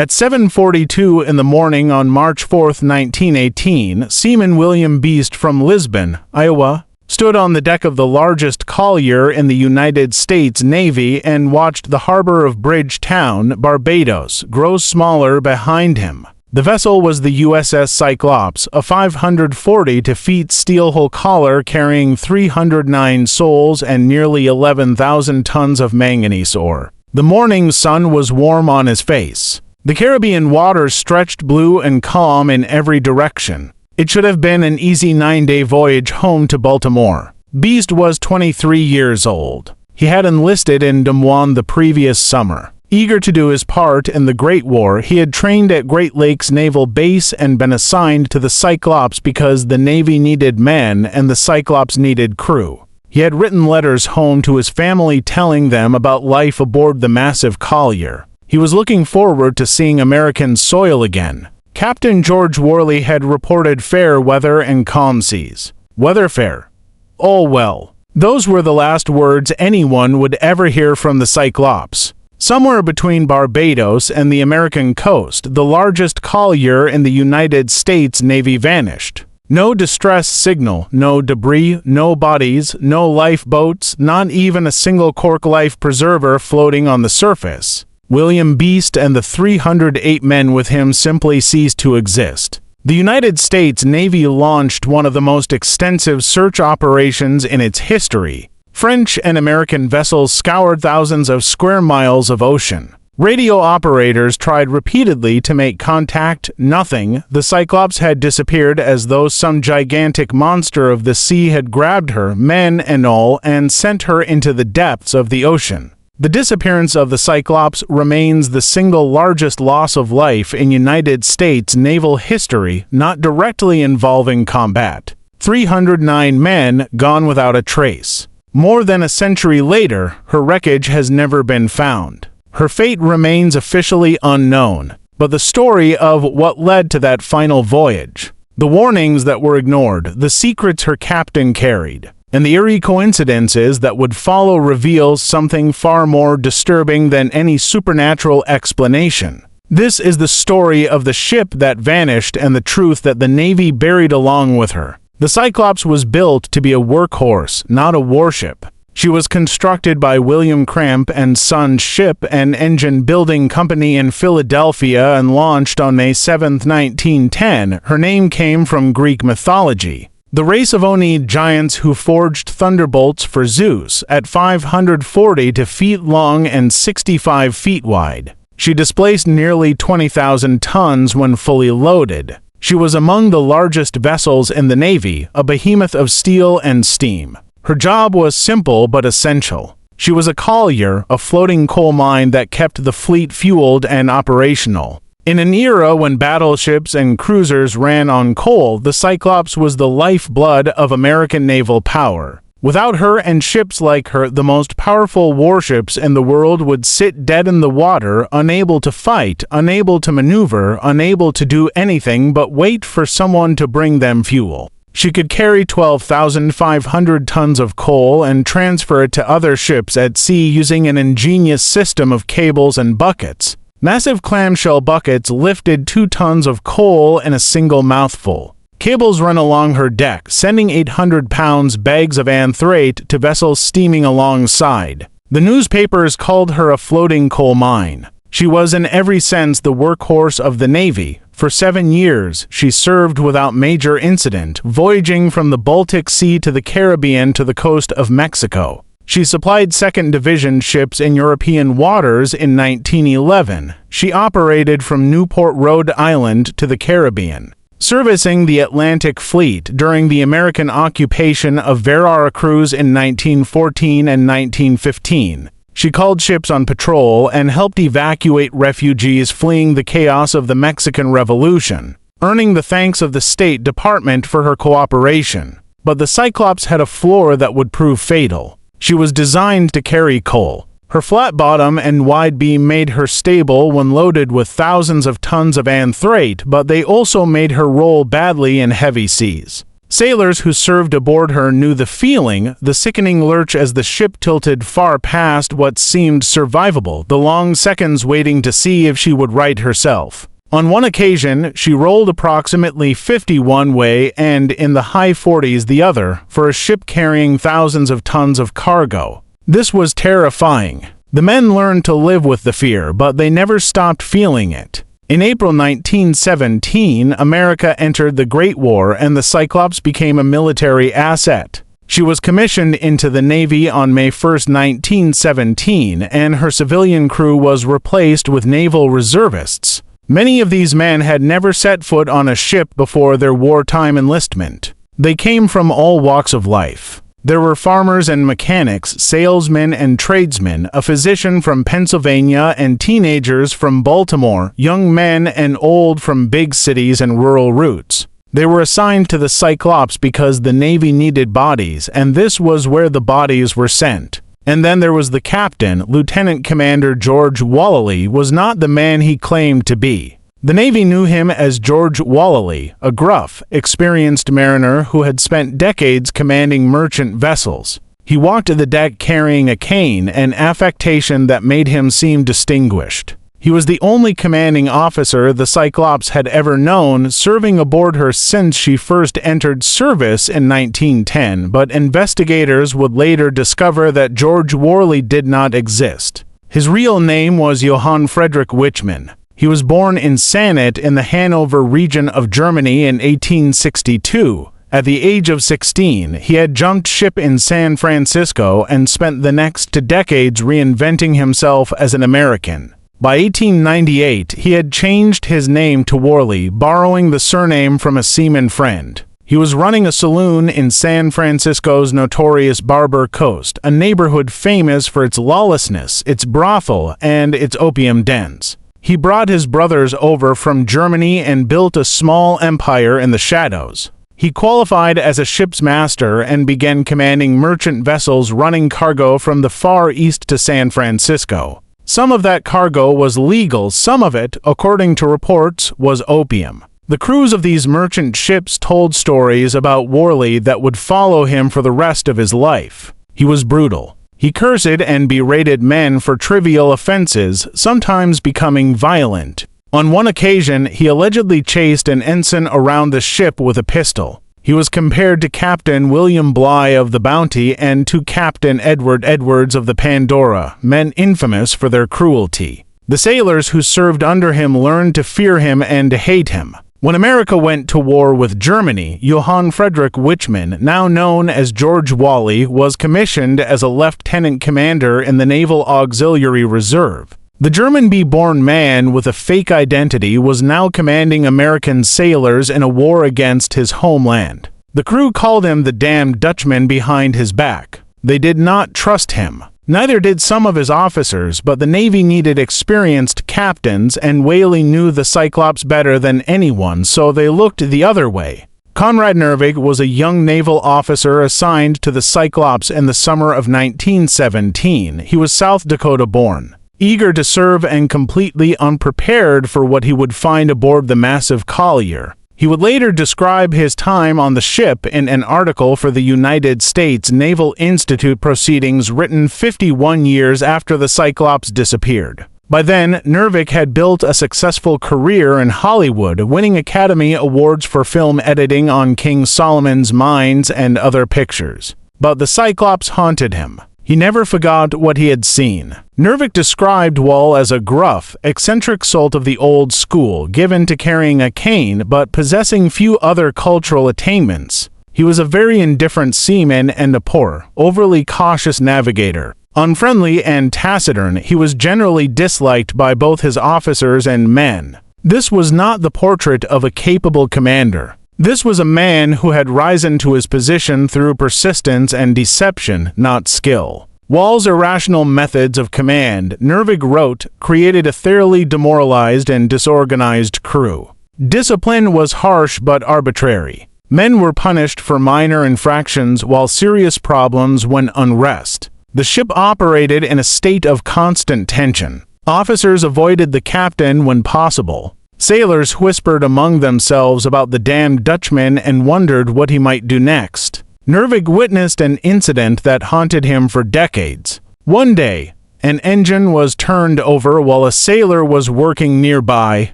At 7:42 in the morning on March 4, 1918, Seaman William Beast from Lisbon, Iowa, stood on the deck of the largest collier in the United States Navy and watched the harbor of Bridgetown, Barbados, grow smaller behind him. The vessel was the U.S.S. Cyclops, a 540-feet steel hull collar carrying 309 souls and nearly 11,000 tons of manganese ore. The morning sun was warm on his face. The Caribbean waters stretched blue and calm in every direction. It should have been an easy 9-day voyage home to Baltimore. Beast was 23 years old. He had enlisted in Des Moines the previous summer. Eager to do his part in the Great War, he had trained at Great Lakes Naval Base and been assigned to the Cyclops because the Navy needed men and the Cyclops needed crew. He had written letters home to his family telling them about life aboard the massive collier. He was looking forward to seeing American soil again. Captain George Worley had reported fair weather and calm seas. Weather fair. All well. Those were the last words anyone would ever hear from the Cyclops. Somewhere between Barbados and the American coast, the largest collier in the United States Navy vanished. No distress signal, no debris, no bodies, no lifeboats, not even a single cork life preserver floating on the surface. William Beast and the 308 men with him simply ceased to exist. The United States Navy launched one of the most extensive search operations in its history. French and American vessels scoured thousands of square miles of ocean. Radio operators tried repeatedly to make contact. Nothing. The Cyclops had disappeared as though some gigantic monster of the sea had grabbed her, men and all, and sent her into the depths of the ocean. The disappearance of the Cyclops remains the single largest loss of life in United States naval history, not directly involving combat. 309 men gone without a trace. More than a century later, her wreckage has never been found. Her fate remains officially unknown, but the story of what led to that final voyage, the warnings that were ignored, the secrets her captain carried, and the eerie coincidences that would follow reveals something far more disturbing than any supernatural explanation. This is the story of the ship that vanished and the truth that the Navy buried along with her. The Cyclops was built to be a workhorse, not a warship. She was constructed by William Cramp and Sons Ship and Engine Building Company in Philadelphia and launched on May 7, 1910. Her name came from Greek mythology. The race of Oneid giants who forged thunderbolts for Zeus at 540 feet long and 65 feet wide. She displaced nearly 20,000 tons when fully loaded. She was among the largest vessels in the Navy, a behemoth of steel and steam. Her job was simple but essential. She was a collier, a floating coal mine that kept the fleet fueled and operational. In an era when battleships and cruisers ran on coal, the Cyclops was the lifeblood of American naval power. Without her and ships like her, the most powerful warships in the world would sit dead in the water, unable to fight, unable to maneuver, unable to do anything but wait for someone to bring them fuel. She could carry 12,500 tons of coal and transfer it to other ships at sea using an ingenious system of cables and buckets. Massive clamshell buckets lifted 2 tons of coal in a single mouthful. Cables run along her deck, sending 800-pound bags of anthrate to vessels steaming alongside. The newspapers called her a floating coal mine. She was in every sense the workhorse of the Navy. For 7 years, she served without major incident, voyaging from the Baltic Sea to the Caribbean to the coast of Mexico. She supplied 2nd Division ships in European waters in 1911. She operated from Newport, Rhode Island to the Caribbean, servicing the Atlantic Fleet during the American occupation of Veracruz in 1914 and 1915. She called ships on patrol and helped evacuate refugees fleeing the chaos of the Mexican Revolution, earning the thanks of the State Department for her cooperation. But the Cyclops had a flaw that would prove fatal. She was designed to carry coal. Her flat bottom and wide beam made her stable when loaded with thousands of tons of anthrate, but they also made her roll badly in heavy seas. Sailors who served aboard her knew the feeling, the sickening lurch as the ship tilted far past what seemed survivable, the long seconds waiting to see if she would right herself. On one occasion, she rolled approximately 50 one way and in the high 40s the other, for a ship carrying thousands of tons of cargo. This was terrifying. The men learned to live with the fear, but they never stopped feeling it. In April 1917, America entered the Great War and the Cyclops became a military asset. She was commissioned into the Navy on May 1, 1917, and her civilian crew was replaced with naval reservists. Many of these men had never set foot on a ship before their wartime enlistment. They came from all walks of life. There were farmers and mechanics, salesmen and tradesmen, a physician from Pennsylvania and teenagers from Baltimore, young men and old from big cities and rural routes. They were assigned to the Cyclops because the Navy needed bodies, and this was where the bodies were sent. And then there was the captain. Lieutenant Commander George Walley was not the man he claimed to be. The Navy knew him as George Walley, a gruff, experienced mariner who had spent decades commanding merchant vessels. He walked the deck carrying a cane, an affectation that made him seem distinguished. He was the only commanding officer the Cyclops had ever known, serving aboard her since she first entered service in 1910, but investigators would later discover that George Walley did not exist. His real name was Johann Friedrich Wichmann. He was born in Sannat in the Hanover region of Germany in 1862. At the age of 16, he had jumped ship in San Francisco and spent the next 2 decades reinventing himself as an American. By 1898, he had changed his name to Worley, borrowing the surname from a seaman friend. He was running a saloon in San Francisco's notorious Barber Coast, a neighborhood famous for its lawlessness, its brothel, and its opium dens. He brought his brothers over from Germany and built a small empire in the shadows. He qualified as a ship's master and began commanding merchant vessels running cargo from the Far East to San Francisco. Some of that cargo was legal, some of it, according to reports, was opium. The crews of these merchant ships told stories about Worley that would follow him for the rest of his life. He was brutal. He cursed and berated men for trivial offenses, sometimes becoming violent. On one occasion, he allegedly chased an ensign around the ship with a pistol. He was compared to Captain William Bligh of the Bounty and to Captain Edward Edwards of the Pandora, men infamous for their cruelty. The sailors who served under him learned to fear him and to hate him. When America went to war with Germany, Johann Friedrich Wichmann, now known as George Walley, was commissioned as a lieutenant commander in the Naval Auxiliary Reserve. The German-born man with a fake identity was now commanding American sailors in a war against his homeland. The crew called him the damned Dutchman behind his back. They did not trust him. Neither did some of his officers, but the Navy needed experienced captains, and Walley knew the Cyclops better than anyone, so they looked the other way. Conrad Nervig was a young naval officer assigned to the Cyclops in the summer of 1917. He was South Dakota born. Eager to serve and completely unprepared for what he would find aboard the massive collier. He would later describe his time on the ship in an article for the United States Naval Institute proceedings written 51 years after the Cyclops disappeared. By then, Nervig had built a successful career in Hollywood, winning Academy Awards for film editing on King Solomon's Mines and other pictures. But the Cyclops haunted him. He never forgot what he had seen. Nervig described Wall as a gruff, eccentric salt of the old school, given to carrying a cane but possessing few other cultural attainments. He was a very indifferent seaman and a poor, overly cautious navigator. Unfriendly and taciturn, he was generally disliked by both his officers and men. This was not the portrait of a capable commander. This was a man who had risen to his position through persistence and deception, not skill. Wall's irrational methods of command, Nervig wrote, created a thoroughly demoralized and disorganized crew. Discipline was harsh but arbitrary. Men were punished for minor infractions while serious problems went unrest. The ship operated in a state of constant tension. Officers avoided the captain when possible. Sailors whispered among themselves about the damned Dutchman and wondered what he might do next. Nervig witnessed an incident that haunted him for decades. One day, an engine was turned over while a sailor was working nearby.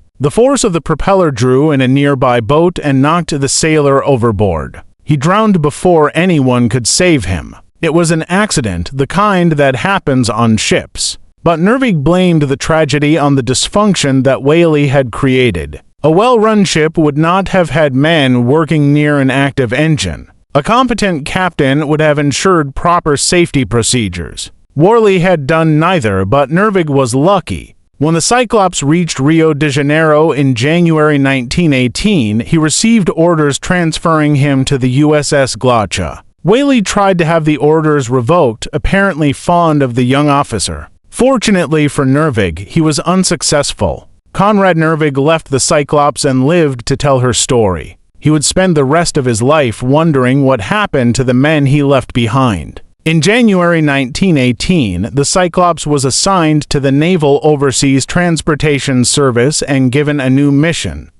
The force of the propeller drew in a nearby boat and knocked the sailor overboard. He drowned before anyone could save him. It was an accident, the kind that happens on ships. But Nervig blamed the tragedy on the dysfunction that Whaley had created. A well-run ship would not have had men working near an active engine. A competent captain would have ensured proper safety procedures. Worley had done neither, but Nervig was lucky. When the Cyclops reached Rio de Janeiro in January 1918, he received orders transferring him to the U.S.S. Glaucia. Whaley tried to have the orders revoked, apparently fond of the young officer. Fortunately for Nervig, he was unsuccessful. Conrad Nervig left the Cyclops and lived to tell her story. He would spend the rest of his life wondering what happened to the men he left behind. In January 1918, the Cyclops was assigned to the Naval Overseas Transportation Service and given a new mission.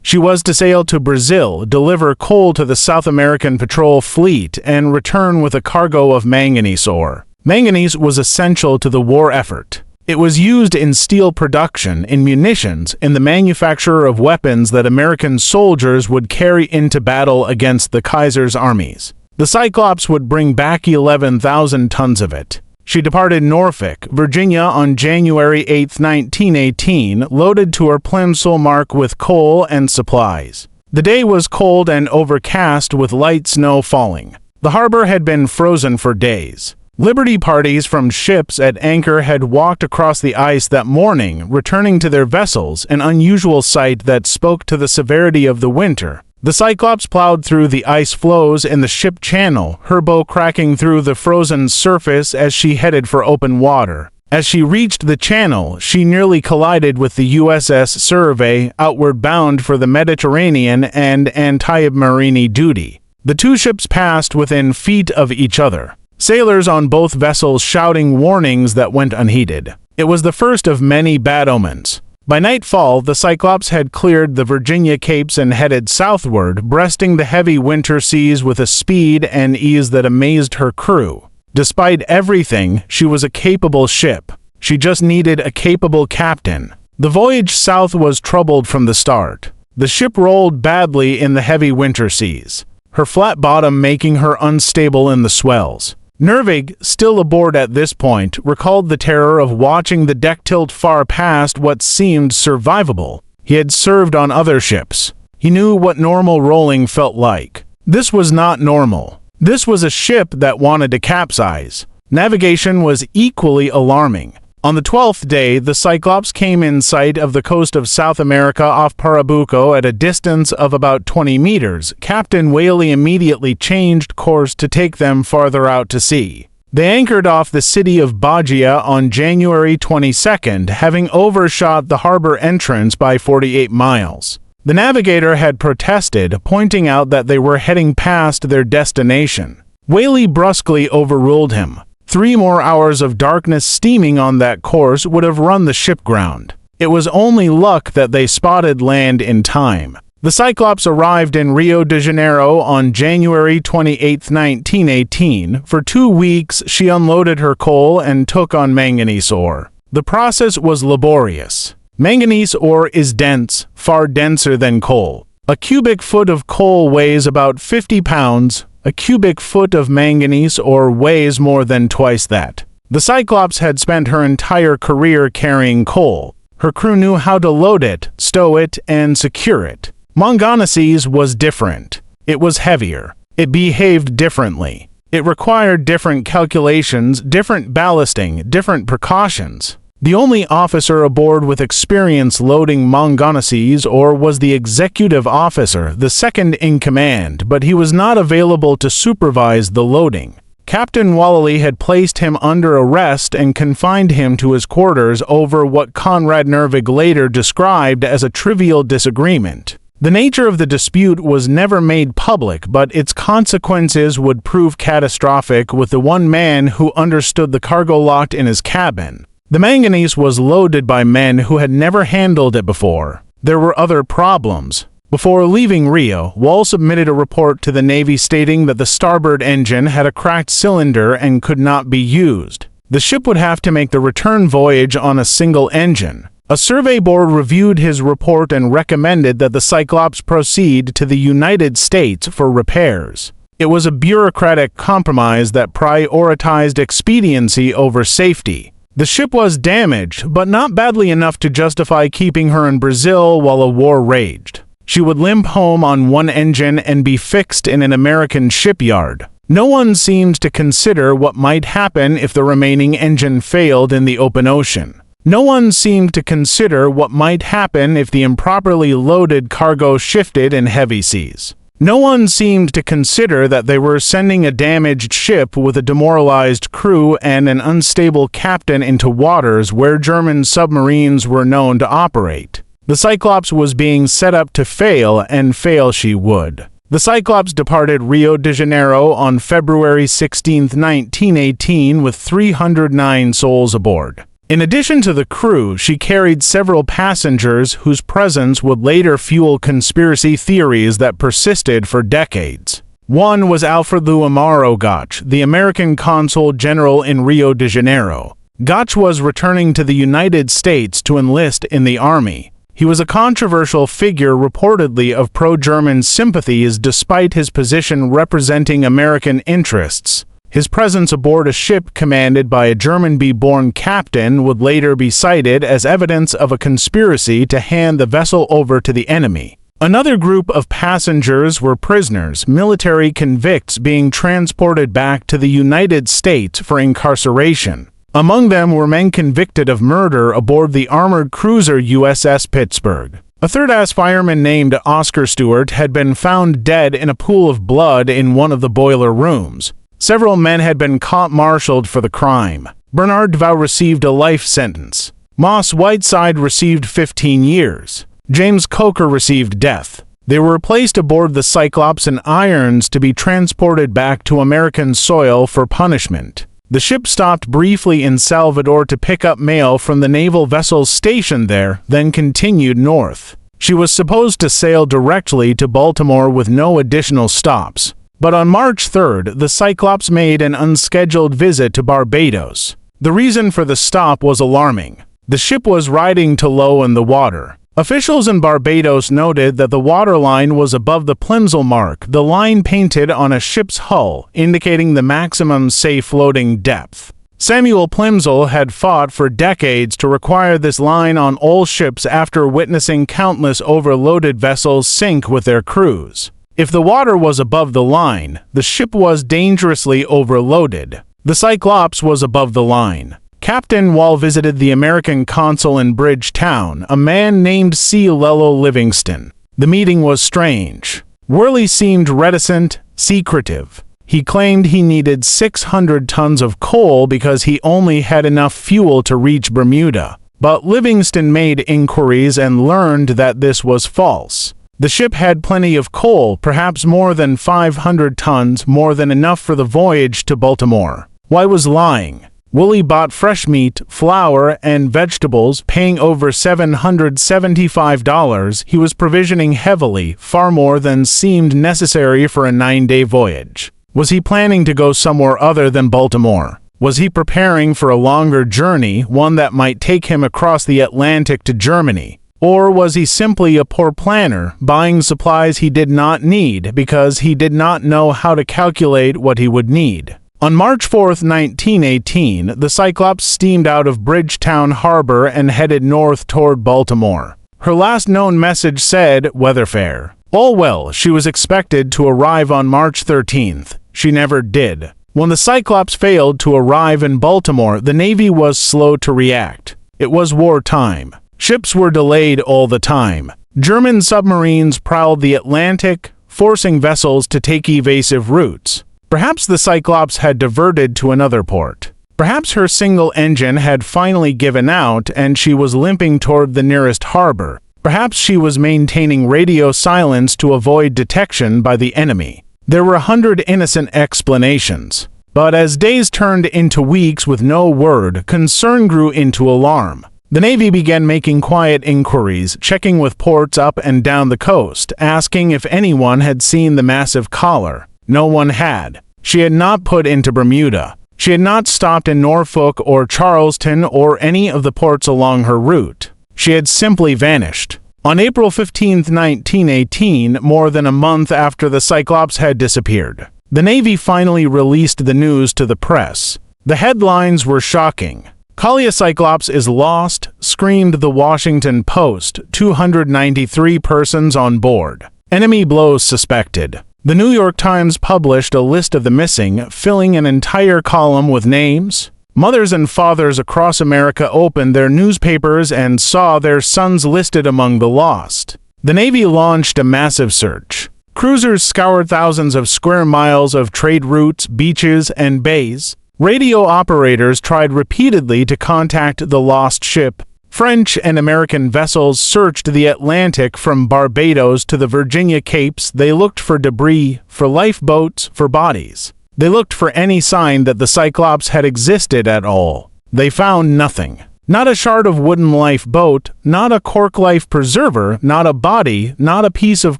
She was to sail to Brazil, deliver coal to the South American Patrol Fleet, and return with a cargo of manganese ore. Manganese was essential to the war effort. It was used in steel production, in munitions, in the manufacture of weapons that American soldiers would carry into battle against the Kaiser's armies. The Cyclops would bring back 11,000 tons of it. She departed Norfolk, Virginia on January 8, 1918, loaded to her Plimsoll with coal and supplies. The day was cold and overcast with light snow falling. The harbor had been frozen for days. Liberty parties from ships at anchor had walked across the ice that morning, returning to their vessels, an unusual sight that spoke to the severity of the winter. The Cyclops plowed through the ice floes in the ship channel, her bow cracking through the frozen surface as she headed for open water. As she reached the channel, she nearly collided with the U.S.S. Survey, outward bound for the Mediterranean and Antibes Marini duty. The two ships passed within feet of each other. Sailors on both vessels shouting warnings that went unheeded. It was the first of many bad omens. By nightfall, the Cyclops had cleared the Virginia Capes and headed southward, breasting the heavy winter seas with a speed and ease that amazed her crew. Despite everything, she was a capable ship. She just needed a capable captain. The voyage south was troubled from the start. The ship rolled badly in the heavy winter seas, her flat bottom making her unstable in the swells. Nervig, still aboard at this point, recalled the terror of watching the deck tilt far past what seemed survivable. He had served on other ships. He knew what normal rolling felt like. This was not normal. This was a ship that wanted to capsize. Navigation was equally alarming. On the 12th day, the Cyclops came in sight of the coast of South America off Parabuco at a distance of about 20 meters. Captain Whaley immediately changed course to take them farther out to sea. They anchored off the city of Bahia on January 22nd, having overshot the harbor entrance by 48 miles. The navigator had protested, pointing out that they were heading past their destination. Whaley brusquely overruled him. 3 more hours of darkness steaming on that course would have run the ship ground. It was only luck that they spotted land in time. The Cyclops arrived in Rio de Janeiro on January 28, 1918. For 2 weeks, she unloaded her coal and took on manganese ore. The process was laborious. Manganese ore is dense, far denser than coal. A cubic foot of coal weighs about 50 pounds. A cubic foot of manganese ore weighs more than twice that. The Cyclops had spent her entire career carrying coal. Her crew knew how to load it, stow it, and secure it. Manganese was different. It was heavier. It behaved differently. It required different calculations, different ballasting, different precautions. The only officer aboard with experience loading manganese ore was the executive officer, the second in command, but he was not available to supervise the loading. Captain Whaley had placed him under arrest and confined him to his quarters over what Conrad Nervig later described as a trivial disagreement. The nature of the dispute was never made public, but its consequences would prove catastrophic, with the one man who understood the cargo locked in his cabin. The manganese was loaded by men who had never handled it before. there were other problems. Before leaving Rio, Wall submitted a report to the Navy stating that the starboard engine had a cracked cylinder and could not be used. The ship would have to make the return voyage on a single engine. A survey board reviewed his report and recommended that the Cyclops proceed to the United States for repairs. It was a bureaucratic compromise that prioritized expediency over safety. The ship was damaged, but not badly enough to justify keeping her in Brazil while a war raged. She would limp home on one engine and be fixed in an American shipyard. No one seemed to consider what might happen if the remaining engine failed in the open ocean. No one seemed to consider what might happen if the improperly loaded cargo shifted in heavy seas. No one seemed to consider that they were sending a damaged ship with a demoralized crew and an unstable captain into waters where German submarines were known to operate. The Cyclops was being set up to fail, and fail she would. The Cyclops departed Rio de Janeiro on February 16, 1918, with 309 souls aboard. In addition to the crew, she carried several passengers whose presence would later fuel conspiracy theories that persisted for decades. One was Alfredo Amaro Gotch, the American consul general in Rio de Janeiro. Gotch was returning to the United States to enlist in the army. He was a controversial figure reportedly of pro-German sympathies despite his position representing American interests. His presence aboard a ship commanded by a German-born captain would later be cited as evidence of a conspiracy to hand the vessel over to the enemy. Another group of passengers were prisoners, military convicts being transported back to the United States for incarceration. Among them were men convicted of murder aboard the armored cruiser U.S.S. Pittsburgh. A third-class fireman named Oscar Stewart had been found dead in a pool of blood in one of the boiler rooms. Several men had been court-martialed for the crime. Bernard Dvow received a life sentence. Moss Whiteside received 15 years. James Coker received death. They were placed aboard the Cyclops in irons to be transported back to American soil for punishment. The ship stopped briefly in Salvador to pick up mail from the naval vessels stationed there, then continued north. She was supposed to sail directly to Baltimore with no additional stops. But on March 3rd, the Cyclops made an unscheduled visit to Barbados. The reason for the stop was alarming. The ship was riding too low in the water. Officials in Barbados noted that the waterline was above the Plimsoll mark, the line painted on a ship's hull, indicating the maximum safe floating depth. Samuel Plimsoll had fought for decades to require this line on all ships after witnessing countless overloaded vessels sink with their crews. If the water was above the line, the ship was dangerously overloaded. The Cyclops was above the line. Captain Wall visited the American consul in Bridgetown, a man named C. Lello Livingston. The meeting was strange. Worley seemed reticent, secretive. He claimed he needed 600 tons of coal because he only had enough fuel to reach Bermuda. But Livingston made inquiries and learned that this was false. The ship had plenty of coal, perhaps more than 500 tons, more than enough for the voyage to Baltimore. Why was lying? Woolley bought fresh meat, flour, and vegetables, paying over $775. He was provisioning heavily, far more than seemed necessary for a 9-day voyage. Was he planning to go somewhere other than Baltimore? Was he preparing for a longer journey, one that might take him across the Atlantic to Germany? Or was he simply a poor planner, buying supplies he did not need because he did not know how to calculate what he would need? On March 4, 1918, the Cyclops steamed out of Bridgetown Harbor and headed north toward Baltimore. Her last known message said, "Weather fair." All well, she was expected to arrive on March 13th. She never did. When the Cyclops failed to arrive in Baltimore, the Navy was slow to react. It was wartime. Ships were delayed all the time. German submarines prowled the Atlantic, forcing vessels to take evasive routes. Perhaps the Cyclops had diverted to another port. Perhaps her single engine had finally given out and she was limping toward the nearest harbor. Perhaps she was maintaining radio silence to avoid detection by the enemy. There were 100 innocent explanations. But as days turned into weeks with no word, concern grew into alarm. The Navy began making quiet inquiries, checking with ports up and down the coast, asking if anyone had seen the massive collar. No one had. She had not put into Bermuda. She had not stopped in Norfolk or Charleston or any of the ports along her route. She had simply vanished. On April 15, 1918, more than a month after the Cyclops had disappeared, the Navy finally released the news to the press. The headlines were shocking. "Collier Cyclops is lost," screamed the Washington Post, 293 persons on board. Enemy blows suspected. The New York Times published a list of the missing, filling an entire column with names. Mothers and fathers across America opened their newspapers and saw their sons listed among the lost. The Navy launched a massive search. Cruisers scoured thousands of square miles of trade routes, beaches, and bays. Radio operators tried repeatedly to contact the lost ship. French and American vessels searched the Atlantic from Barbados to the Virginia Capes. They looked for debris, for lifeboats, for bodies. They looked for any sign that the Cyclops had existed at all. They found nothing. Not a shard of wooden lifeboat, not a cork life preserver, not a body, not a piece of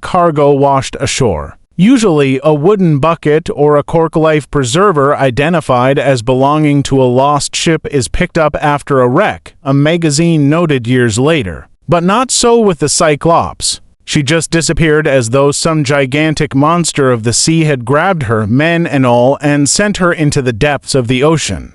cargo washed ashore. Usually, a wooden bucket or a cork life preserver identified as belonging to a lost ship is picked up after a wreck, a magazine noted years later. But not so with the Cyclops. She just disappeared as though some gigantic monster of the sea had grabbed her, men and all, and sent her into the depths of the ocean.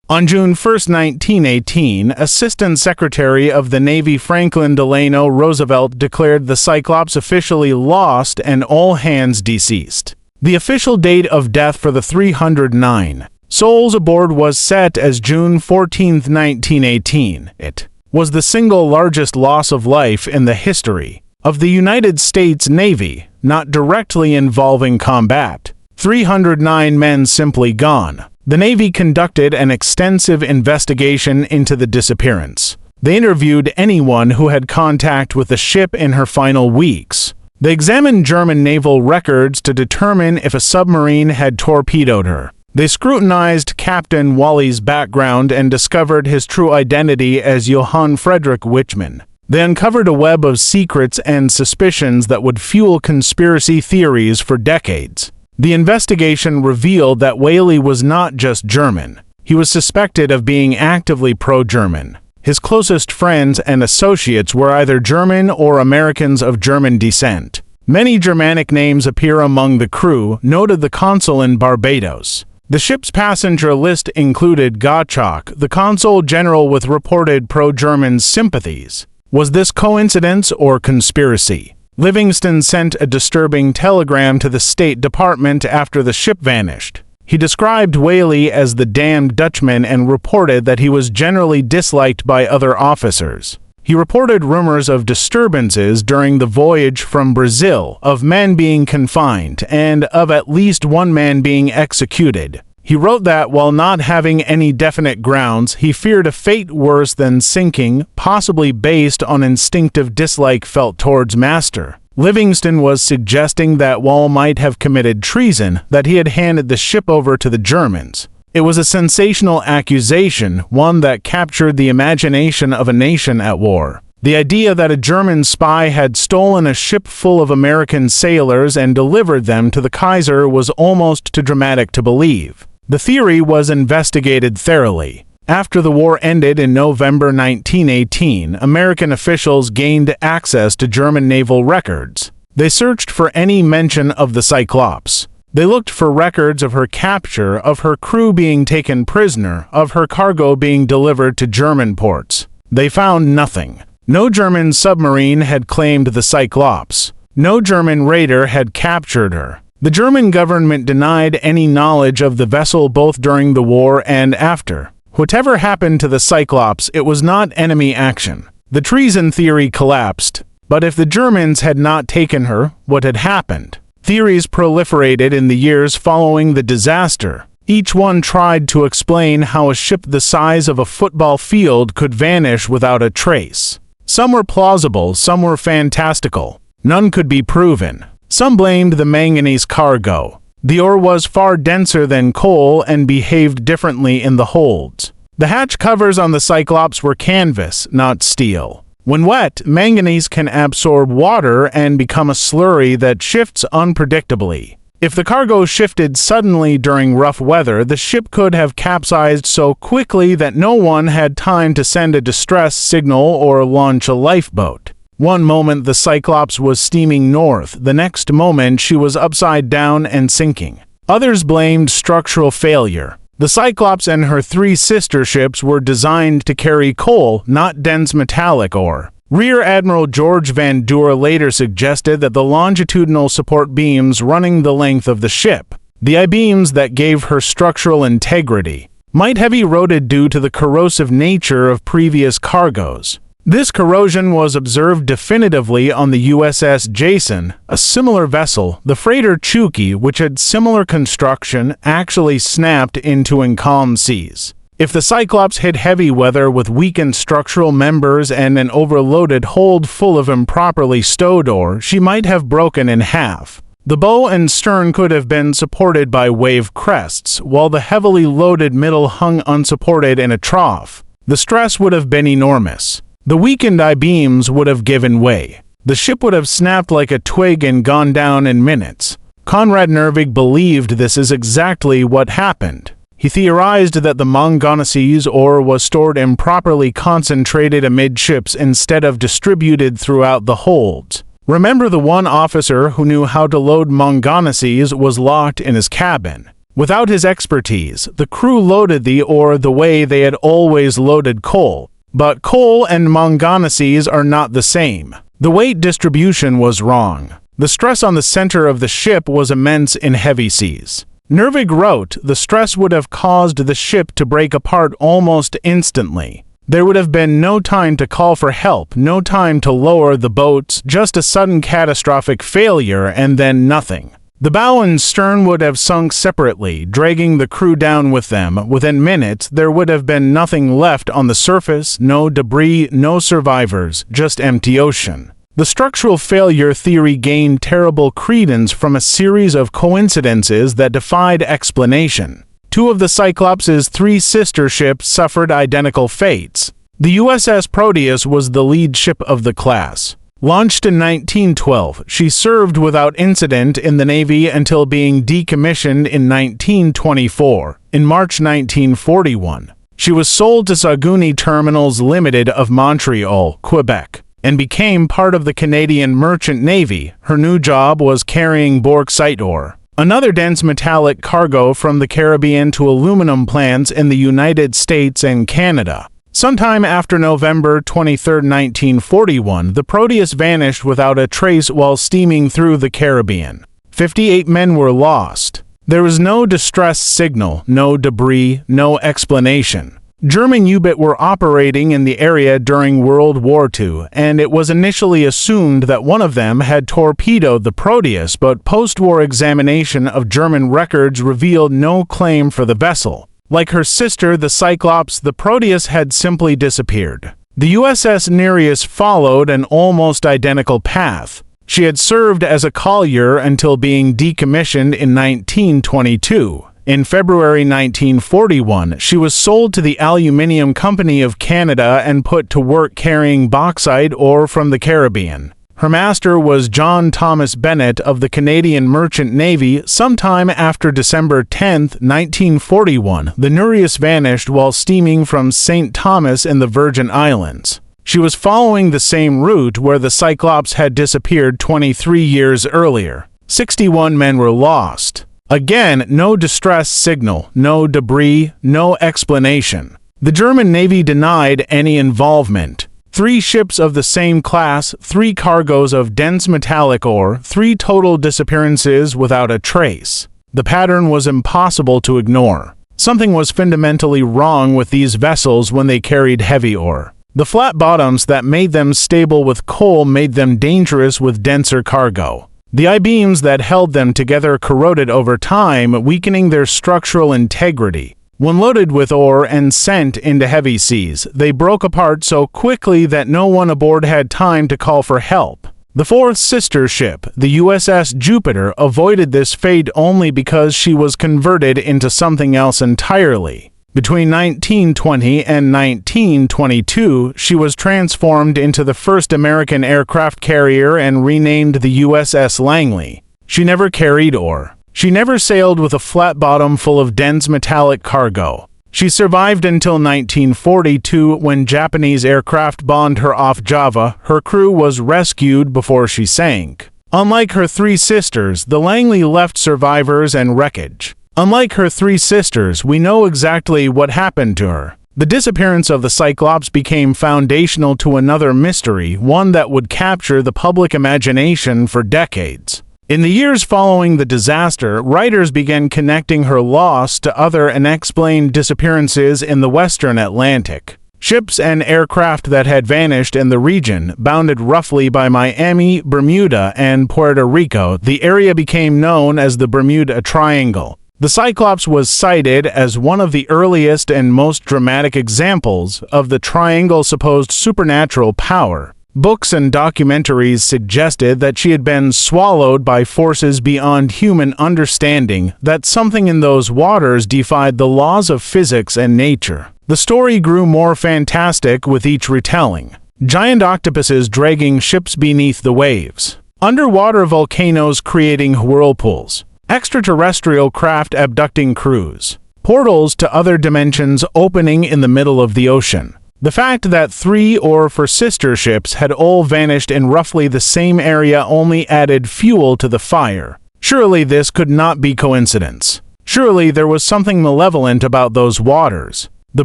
On June 1, 1918, Assistant Secretary of the Navy Franklin Delano Roosevelt declared the Cyclops officially lost and all hands deceased. The official date of death for the 309 souls aboard was set as June 14, 1918. It was the single largest loss of life in the history of the United States Navy, not directly involving combat. 309 men simply gone. The Navy conducted an extensive investigation into the disappearance. They interviewed anyone who had contact with the ship in her final weeks. They examined German naval records to determine if a submarine had torpedoed her. They scrutinized Captain Wally's background and discovered his true identity as Johann Friedrich Wichmann. They uncovered a web of secrets and suspicions that would fuel conspiracy theories for decades. The investigation revealed that Whaley was not just German. He was suspected of being actively pro-German. His closest friends and associates were either German or Americans of German descent. Many Germanic names appear among the crew, noted the consul in Barbados. The ship's passenger list included Gottschalk, the consul general with reported pro-German sympathies. Was this coincidence or conspiracy? Livingston sent a disturbing telegram to the State Department after the ship vanished. He described Whaley as the damned Dutchman and reported that he was generally disliked by other officers. He reported rumors of disturbances during the voyage from Brazil, of men being confined, and of at least one man being executed. He wrote that while not having any definite grounds, he feared a fate worse than sinking, possibly based on instinctive dislike felt towards master. Livingston was suggesting that Wall might have committed treason, that he had handed the ship over to the Germans. It was a sensational accusation, one that captured the imagination of a nation at war. The idea that a German spy had stolen a ship full of American sailors and delivered them to the Kaiser was almost too dramatic to believe. The theory was investigated thoroughly. After the war ended in November 1918, American officials gained access to German naval records. They searched for any mention of the Cyclops. They looked for records of her capture, of her crew being taken prisoner, of her cargo being delivered to German ports. They found nothing. No German submarine had claimed the Cyclops. No German raider had captured her. The German government denied any knowledge of the vessel both during the war and after. Whatever happened to the Cyclops, it was not enemy action. The treason theory collapsed. But if the Germans had not taken her, what had happened? Theories proliferated in the years following the disaster. Each one tried to explain how a ship the size of a football field could vanish without a trace. Some were plausible, some were fantastical. None could be proven. Some blamed the manganese cargo. The ore was far denser than coal and behaved differently in the holds. The hatch covers on the Cyclops were canvas, not steel. When wet, manganese can absorb water and become a slurry that shifts unpredictably. If the cargo shifted suddenly during rough weather, the ship could have capsized so quickly that no one had time to send a distress signal or launch a lifeboat. One moment the Cyclops was steaming north, the next moment she was upside down and sinking. Others blamed structural failure. The Cyclops and her 3 sister ships were designed to carry coal, not dense metallic ore. Rear Admiral George Van Deur later suggested that the longitudinal support beams running the length of the ship, the I-beams that gave her structural integrity, might have eroded due to the corrosive nature of previous cargoes. This corrosion was observed definitively on the U.S.S. Jason, a similar vessel. The freighter Chukchi, which had similar construction, actually snapped into in calm seas. If the Cyclops hit heavy weather with weakened structural members and an overloaded hold full of improperly stowed ore, she might have broken in half. The bow and stern could have been supported by wave crests, while the heavily loaded middle hung unsupported in a trough. The stress would have been enormous. The weakened I-beams would have given way. The ship would have snapped like a twig and gone down in minutes. Conrad Nervig believed this is exactly what happened. He theorized that the manganese ore was stored improperly concentrated amidships instead of distributed throughout the holds. Remember, the one officer who knew how to load manganese was locked in his cabin. Without his expertise, the crew loaded the ore the way they had always loaded coal. But coal and manganese are not the same. The weight distribution was wrong. The stress on the center of the ship was immense in heavy seas. Nervig wrote, the stress would have caused the ship to break apart almost instantly. There would have been no time to call for help, no time to lower the boats, just a sudden catastrophic failure and then nothing. The bow and stern would have sunk separately, dragging the crew down with them. Within minutes, there would have been nothing left on the surface, no debris, no survivors, just empty ocean. The structural failure theory gained terrible credence from a series of coincidences that defied explanation. 2 of the Cyclops' 3 sister ships suffered identical fates. The U.S.S. Proteus was the lead ship of the class. Launched in 1912, she served without incident in the Navy until being decommissioned in 1924. In March 1941, she was sold to Saguenay Terminals Limited of Montreal, Quebec, and became part of the Canadian Merchant Navy. Her new job was carrying bauxite ore, another dense metallic cargo from the Caribbean to aluminum plants in the United States and Canada. Sometime after November 23, 1941, the Proteus vanished without a trace while steaming through the Caribbean. 58 men were lost. There was no distress signal, no debris, no explanation. German U-boats were operating in the area during World War II, and it was initially assumed that one of them had torpedoed the Proteus, but post-war examination of German records revealed no claim for the vessel. Like her sister, the Cyclops, the Proteus had simply disappeared. The U.S.S. Nereus followed an almost identical path. She had served as a collier until being decommissioned in 1922. In February 1941, she was sold to the Aluminium Company of Canada and put to work carrying bauxite ore from the Caribbean. Her master was John Thomas Bennett of the Canadian Merchant Navy. Sometime after December 10, 1941, the Nereus vanished while steaming from St. Thomas in the Virgin Islands. She was following the same route where the Cyclops had disappeared 23 years earlier. 61 men were lost. Again, no distress signal, no debris, no explanation. The German Navy denied any involvement. 3 ships of the same class, 3 cargoes of dense metallic ore, 3 total disappearances without a trace. The pattern was impossible to ignore. Something was fundamentally wrong with these vessels when they carried heavy ore. The flat bottoms that made them stable with coal made them dangerous with denser cargo. The I-beams that held them together corroded over time, weakening their structural integrity. When loaded with ore and sent into heavy seas, they broke apart so quickly that no one aboard had time to call for help. The 4th sister ship, the U.S.S. Jupiter, avoided this fate only because she was converted into something else entirely. Between 1920 and 1922, she was transformed into the first American aircraft carrier and renamed the U.S.S. Langley. She never carried ore. She never sailed with a flat bottom full of dense metallic cargo. She survived until 1942 when Japanese aircraft bombed her off Java. Her crew was rescued before she sank. Unlike her three sisters, the Langley left survivors and wreckage. Unlike her three sisters, we know exactly what happened to her. The disappearance of the Cyclops became foundational to another mystery, one that would capture the public imagination for decades. In the years following the disaster, writers began connecting her loss to other unexplained disappearances in the western Atlantic. Ships and aircraft that had vanished in the region, bounded roughly by Miami, Bermuda, and Puerto Rico. The area became known as the Bermuda Triangle. The Cyclops was cited as one of the earliest and most dramatic examples of the triangle's supposed supernatural power. Books and documentaries suggested that she had been swallowed by forces beyond human understanding, that something in those waters defied the laws of physics and nature. The story grew more fantastic with each retelling. Giant octopuses dragging ships beneath the waves. Underwater volcanoes creating whirlpools. Extraterrestrial craft abducting crews. Portals to other dimensions opening in the middle of the ocean. The fact that three or four sister ships had all vanished in roughly the same area only added fuel to the fire. Surely this could not be coincidence. Surely there was something malevolent about those waters. The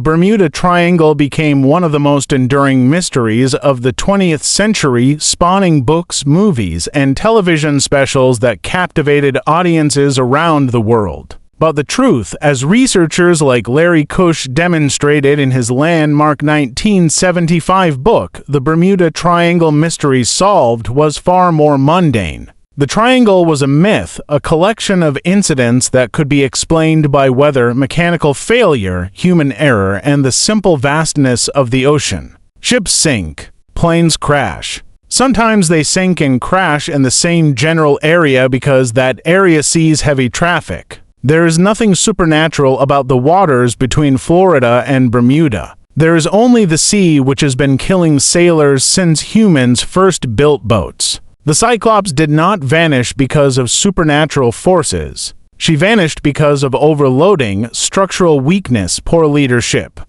Bermuda Triangle became one of the most enduring mysteries of the 20th century, spawning books, movies, and television specials that captivated audiences around the world. But the truth, as researchers like Larry Cush demonstrated in his landmark 1975 book, The Bermuda Triangle Mystery Solved, was far more mundane. The triangle was a myth, a collection of incidents that could be explained by weather, mechanical failure, human error, and the simple vastness of the ocean. Ships sink. Planes crash. Sometimes they sink and crash in the same general area because that area sees heavy traffic. There is nothing supernatural about the waters between Florida and Bermuda. There is only the sea, which has been killing sailors since humans first built boats. The Cyclops did not vanish because of supernatural forces. She vanished because of overloading, structural weakness, poor leadership,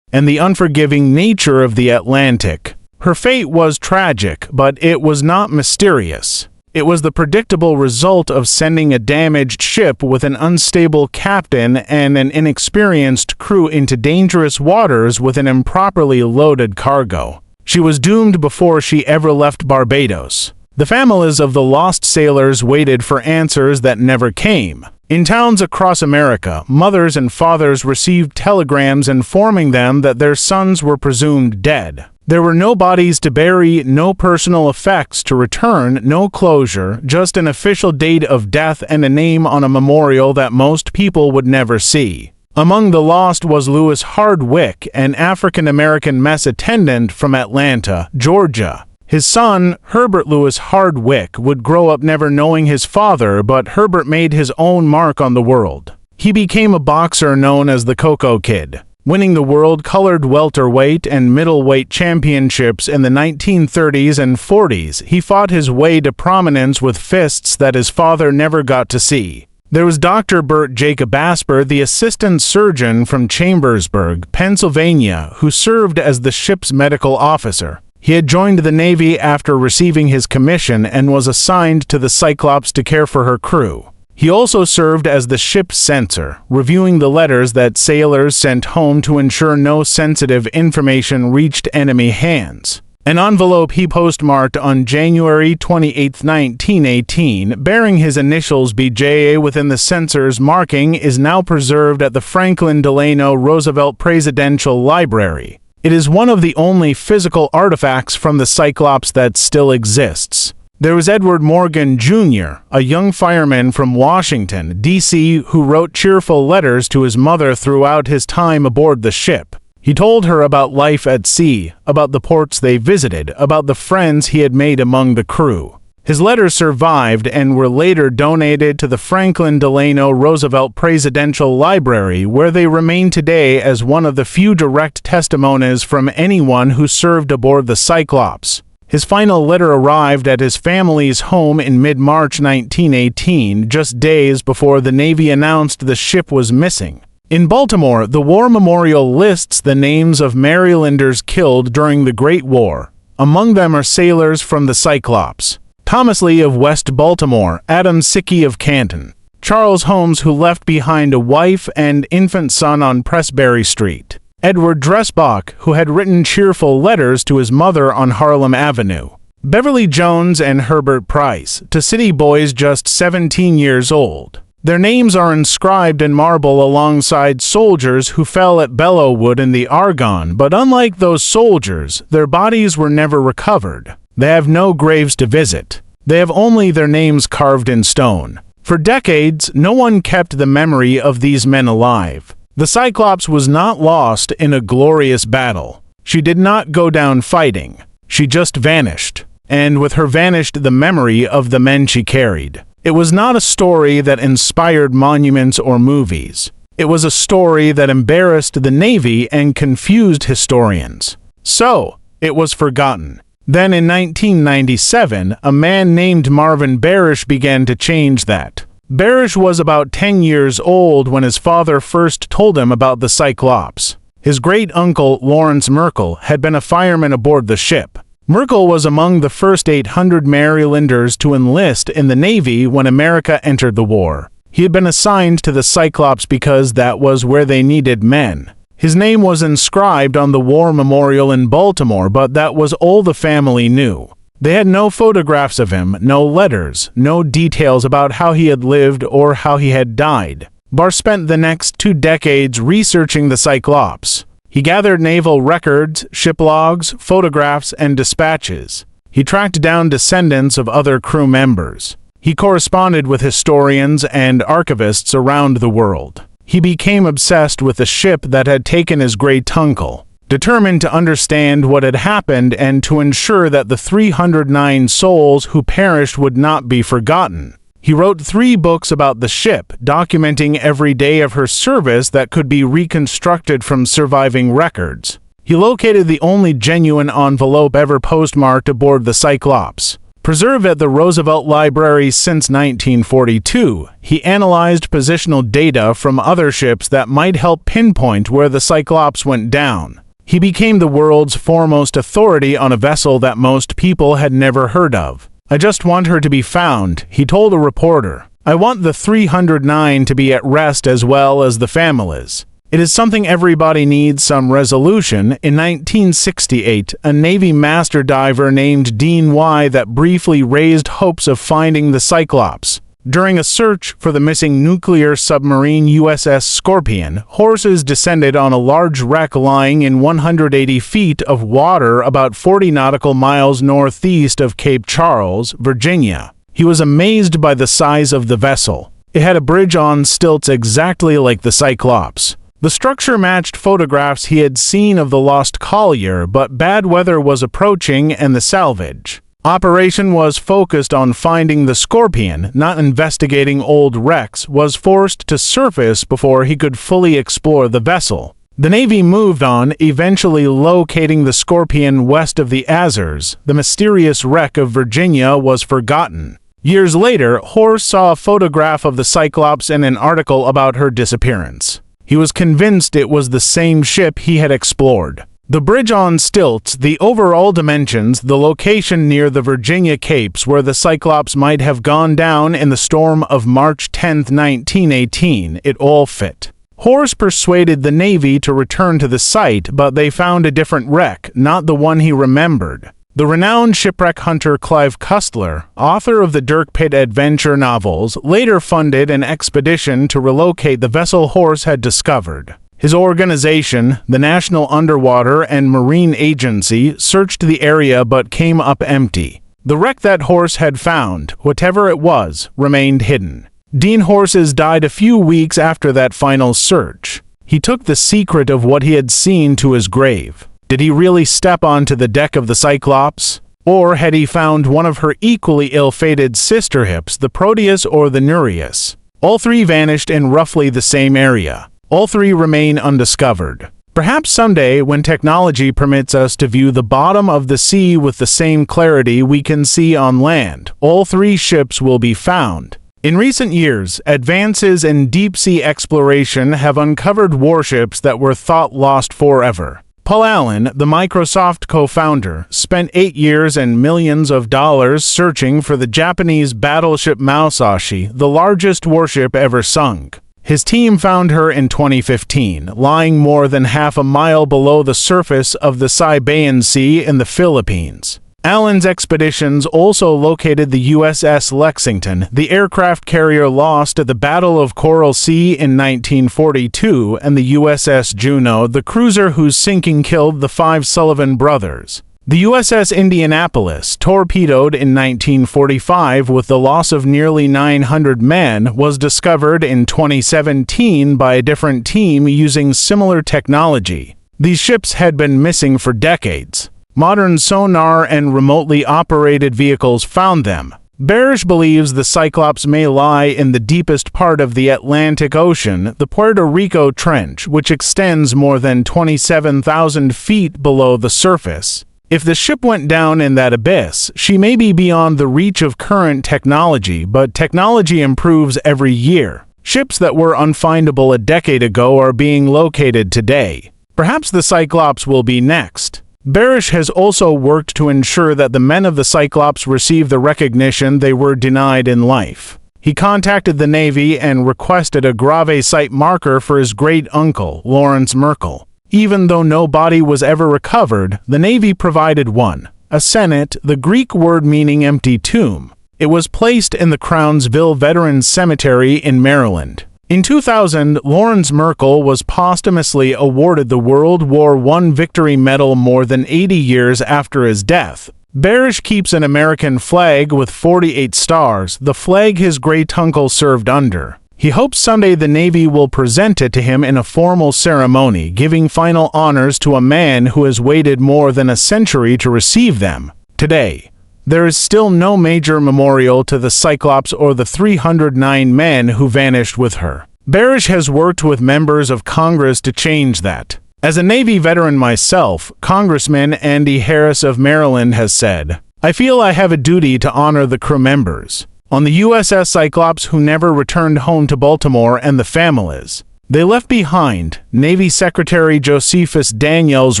and the unforgiving nature of the Atlantic. Her fate was tragic, but it was not mysterious. It was the predictable result of sending a damaged ship with an unstable captain and an inexperienced crew into dangerous waters with an improperly loaded cargo. She was doomed before she ever left Barbados. The families of the lost sailors waited for answers that never came. In towns across America, mothers and fathers received telegrams informing them that their sons were presumed dead. There were no bodies to bury, no personal effects to return, no closure, just an official date of death and a name on a memorial that most people would never see. Among the lost was Lewis Hardwick, an African-American mess attendant from Atlanta, Georgia. His son, Herbert Lewis Hardwick, would grow up never knowing his father, but Herbert made his own mark on the world. He became a boxer known as the Coco Kid, winning the world-colored welterweight and middleweight championships in the 1930s and 40s. He fought his way to prominence with fists that his father never got to see. There was Dr. Bert Jacob Asper, the assistant surgeon from Chambersburg, Pennsylvania, who served as the ship's medical officer. He had joined the Navy after receiving his commission and was assigned to the Cyclops to care for her crew. He also served as the ship's censor, reviewing the letters that sailors sent home to ensure no sensitive information reached enemy hands. An envelope he postmarked on January 28, 1918, bearing his initials BJA within the censor's marking, is now preserved at the Franklin Delano Roosevelt Presidential Library. It is one of the only physical artifacts from the Cyclops that still exists. There was Edward Morgan, Jr., a young fireman from Washington, D.C., who wrote cheerful letters to his mother throughout his time aboard the ship. He told her about life at sea, about the ports they visited, about the friends he had made among the crew. His letters survived and were later donated to the Franklin Delano Roosevelt Presidential Library, where they remain today as one of the few direct testimonies from anyone who served aboard the Cyclops. His final letter arrived at his family's home in mid-March 1918, just days before the Navy announced the ship was missing. In Baltimore, the War Memorial lists the names of Marylanders killed during the Great War. Among them are sailors from the Cyclops: Thomas Lee of West Baltimore, Adam Sickey of Canton, Charles Holmes, who left behind a wife and infant son on Pressbury Street, Edward Dressbach, who had written cheerful letters to his mother on Harlem Avenue, Beverly Jones and Herbert Price, two city boys just 17 years old. Their names are inscribed in marble alongside soldiers who fell at Belleauwood in the Argonne, but unlike those soldiers, their bodies were never recovered. They have no graves to visit. They have only their names carved in stone. For decades, no one kept the memory of these men alive. The Cyclops was not lost in a glorious battle. She did not go down fighting. She just vanished. And with her vanished the memory of the men she carried. It was not a story that inspired monuments or movies. It was a story that embarrassed the Navy and confused historians. So, it was forgotten. Then in 1997, a man named Marvin Barish began to change that. Barish was about 10 years old when his father first told him about the Cyclops. His great-uncle, Lawrence Merkel, had been a fireman aboard the ship. Merkel was among the first 800 Marylanders to enlist in the Navy when America entered the war. He had been assigned to the Cyclops because that was where they needed men. His name was inscribed on the War Memorial in Baltimore, but that was all the family knew. They had no photographs of him, no letters, no details about how he had lived or how he had died. Barr spent the next 2 decades researching the Cyclops. He gathered naval records, ship logs, photographs, and dispatches. He tracked down descendants of other crew members. He corresponded with historians and archivists around the world. He became obsessed with the ship that had taken his great-uncle, determined to understand what had happened and to ensure that the 309 souls who perished would not be forgotten. He wrote 3 books about the ship, documenting every day of her service that could be reconstructed from surviving records. He located the only genuine envelope ever postmarked aboard the Cyclops. Preserved at the Roosevelt Library since 1942, he analyzed positional data from other ships that might help pinpoint where the Cyclops went down. He became the world's foremost authority on a vessel that most people had never heard of. "I just want her to be found," he told a reporter. "I want the 309 to be at rest as well as the families. It is something everybody needs some resolution." In 1968, a Navy master diver named Dean Y. that briefly raised hopes of finding the Cyclops. During a search for the missing nuclear submarine U.S.S. Scorpion, horses descended on a large wreck lying in 180 feet of water about 40 nautical miles northeast of Cape Charles, Virginia. He was amazed by the size of the vessel. It had a bridge on stilts exactly like the Cyclops. The structure matched photographs he had seen of the lost collier, but bad weather was approaching and the salvage operation was focused on finding the Scorpion, not investigating old wrecks, was forced to surface before he could fully explore the vessel. The Navy moved on, eventually locating the Scorpion west of the Azores. The mysterious wreck of Virginia was forgotten. Years later, Horst saw a photograph of the Cyclops in an article about her disappearance. He was convinced it was the same ship he had explored. The bridge on stilts, the overall dimensions, the location near the Virginia Capes where the Cyclops might have gone down in the storm of March 10, 1918, it all fit. Horst persuaded the Navy to return to the site, but they found a different wreck, not the one he remembered. The renowned shipwreck hunter Clive Cussler, author of the Dirk Pitt adventure novels, later funded an expedition to relocate the vessel Horst had discovered. His organization, the National Underwater and Marine Agency, searched the area but came up empty. The wreck that Horst had found, whatever it was, remained hidden. Dean Horses died a few weeks after that final search. He took the secret of what he had seen to his grave. Did he really step onto the deck of the Cyclops? Or had he found one of her equally ill-fated sister ships, the Proteus or the Nereus? All three vanished in roughly the same area. All three remain undiscovered. Perhaps someday, when technology permits us to view the bottom of the sea with the same clarity we can see on land, all three ships will be found. In recent years, advances in deep-sea exploration have uncovered warships that were thought lost forever. Paul Allen, the Microsoft co-founder, spent 8 years and millions of dollars searching for the Japanese battleship Musashi, the largest warship ever sunk. His team found her in 2015, lying more than half a mile below the surface of the Sabayan Sea in the Philippines. Allen's expeditions also located the U.S.S. Lexington, the aircraft carrier lost at the Battle of Coral Sea in 1942, and the U.S.S. Juneau, the cruiser whose sinking killed the 5 Sullivan brothers. The U.S.S. Indianapolis, torpedoed in 1945 with the loss of nearly 900 men, was discovered in 2017 by a different team using similar technology. These ships had been missing for decades. Modern sonar and remotely operated vehicles found them. Barish believes the Cyclops may lie in the deepest part of the Atlantic Ocean, the Puerto Rico Trench, which extends more than 27,000 feet below the surface. If the ship went down in that abyss, she may be beyond the reach of current technology, but technology improves every year. Ships that were unfindable a decade ago are being located today. Perhaps the Cyclops will be next. Barish has also worked to ensure that the men of the Cyclops receive the recognition they were denied in life. He contacted the Navy and requested a grave site marker for his great-uncle, Lawrence Merkel. Even though no body was ever recovered, the Navy provided one, a senet, the Greek word meaning empty tomb. It was placed in the Crownsville Veterans Cemetery in Maryland. In 2000, Lawrence Merkel was posthumously awarded the World War I Victory Medal more than 80 years after his death. Barish keeps an American flag with 48 stars, the flag his great-uncle served under. He hopes someday the Navy will present it to him in a formal ceremony, giving final honors to a man who has waited more than a century to receive them. Today, there is still no major memorial to the Cyclops or the 309 men who vanished with her. Barish has worked with members of Congress to change that. As a Navy veteran myself, Congressman Andy Harris of Maryland has said, "I feel I have a duty to honor the crew members on the U.S.S. Cyclops who never returned home to Baltimore and the families they left behind." Navy Secretary Josephus Daniels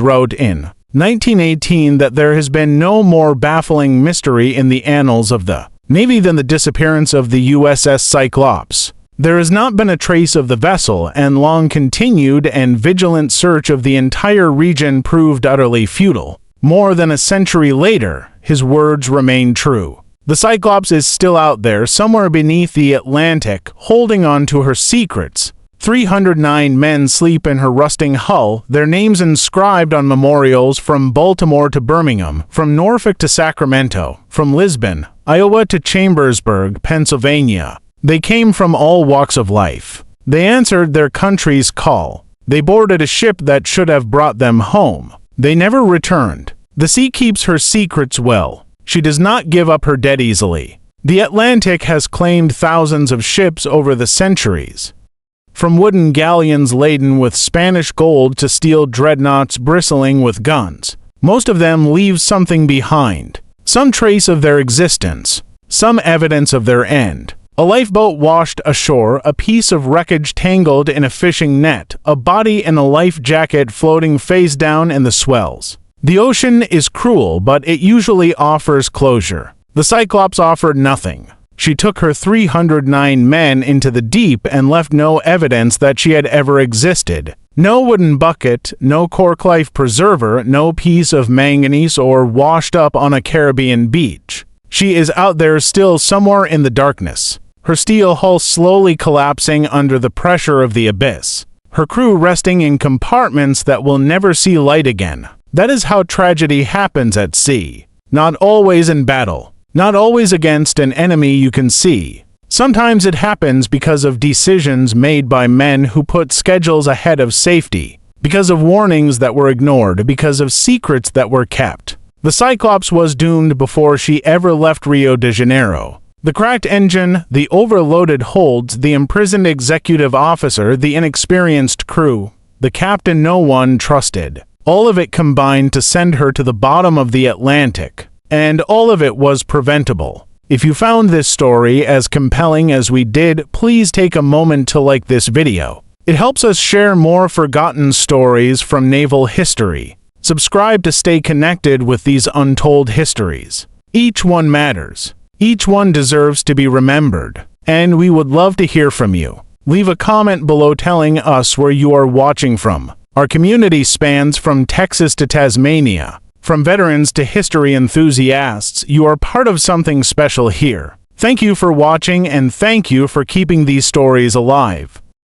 wrote in 1918 that there has been no more baffling mystery in the annals of the Navy than the disappearance of the U.S.S. Cyclops. There has not been a trace of the vessel, and long-continued and vigilant search of the entire region proved utterly futile. More than a century later, his words remain true. The Cyclops is still out there, somewhere beneath the Atlantic, holding on to her secrets. 309 men sleep in her rusting hull, their names inscribed on memorials from Baltimore to Birmingham, from Norfolk to Sacramento, from Lisbon, Iowa to Chambersburg, Pennsylvania. They came from all walks of life. They answered their country's call. They boarded a ship that should have brought them home. They never returned. The sea keeps her secrets well. She does not give up her dead easily. The Atlantic has claimed thousands of ships over the centuries. From wooden galleons laden with Spanish gold to steel dreadnoughts bristling with guns, most of them leave something behind. Some trace of their existence, some evidence of their end. A lifeboat washed ashore, a piece of wreckage tangled in a fishing net, a body in a life jacket floating face down in the swells. The ocean is cruel, but it usually offers closure. The Cyclops offered nothing. She took her 309 men into the deep and left no evidence that she had ever existed. No wooden bucket, no cork life preserver, no piece of manganese or washed up on a Caribbean beach. She is out there still somewhere in the darkness, her steel hull slowly collapsing under the pressure of the abyss, her crew resting in compartments that will never see light again. That is how tragedy happens at sea. Not always in battle. Not always against an enemy you can see. Sometimes it happens because of decisions made by men who put schedules ahead of safety, because of warnings that were ignored, because of secrets that were kept. The Cyclops was doomed before she ever left Rio de Janeiro. The cracked engine, the overloaded holds, the imprisoned executive officer, the inexperienced crew, the captain no one trusted. All of it combined to send her to the bottom of the Atlantic. And all of it was preventable. If you found this story as compelling as we did, please take a moment to like this video. It helps us share more forgotten stories from naval history. Subscribe to stay connected with these untold histories. Each one matters. Each one deserves to be remembered. And we would love to hear from you. Leave a comment below telling us where you are watching from. Our community spans from Texas to Tasmania. From veterans to history enthusiasts, you are part of something special here. Thank you for watching and thank you for keeping these stories alive.